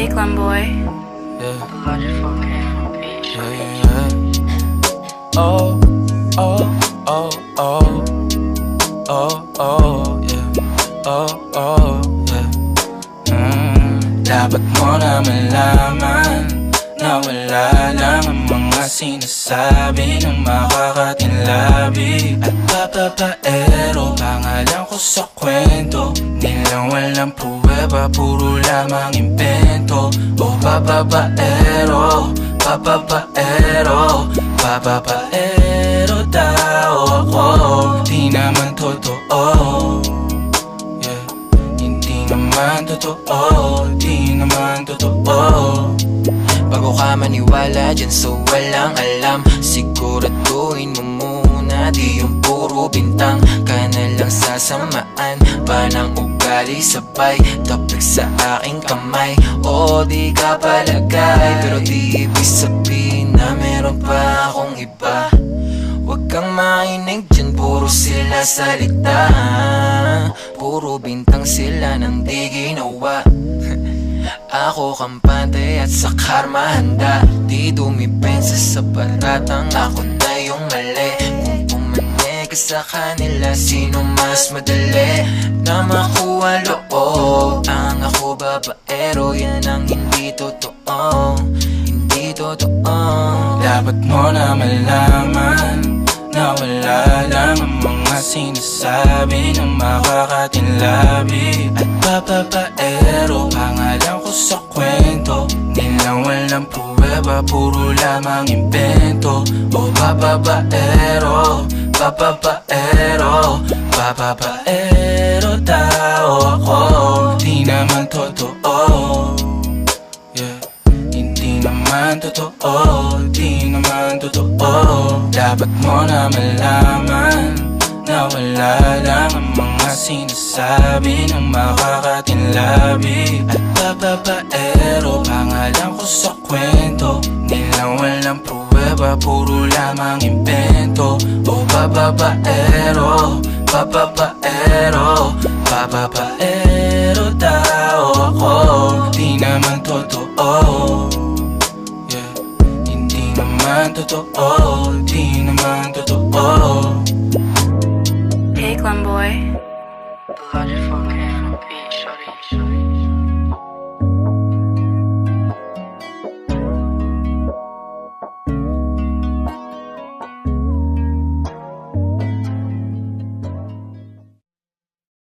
Clam boy. Yeah. Yeah, yeah. Oh, oh, oh, oh. Oh, oh, yeah. Oh, oh, yeah. Dapat mo na malaman na wala lang ang mga sinasabi ng makakatinlabi at papapaero. Pangalan ko sa kwento, nilang walang pruweba, puro lamang impento. O papapaero, papapaero, papapaero tao ako. Di naman totoo, yeah. Hindi naman totoo, di naman totoo. Bago ka maniwala dyan sa walang alam, siguraduhin mo muna di yung puro bintang ka na lang sasamaan pa ng ugali sabay tapik sa aking kamay. O di ka palagay, pero di ibig sabihin na meron pa akong iba. Huwag kang makinig dyan, puro sila salita, puro bintang sila nang di ginawa. Ako kampante at sa karma handa, di dumipensa sa batatang ako na yung mali. Kung pumane ka sa kanila, sino mas madali na makuha loob? Ang ako babaero, yan ang hindi totoo, hindi totoo. Dapat mo na malaman na wala lang ang mga sinasabi ng makakatinlabi at papapaero. Pangalan ko sa kwento, nilang walang pruweba, puro lamang impento. O papapaero, papapaero, papapaero tao ako. Di naman totoo, yeah. Hindi naman totoo, di naman totoo. Dapat mo na malaman na wala lang ang mga sinasabi ng makakatinlabi at papapaero. Pangalan ko sa kwento, nilang walang pruweba, puro lamang impento. O papapaero, papapaero, papapaero tao ako. Di naman totoo, yeah. Hindi naman totoo, di naman totoo. Clam boy.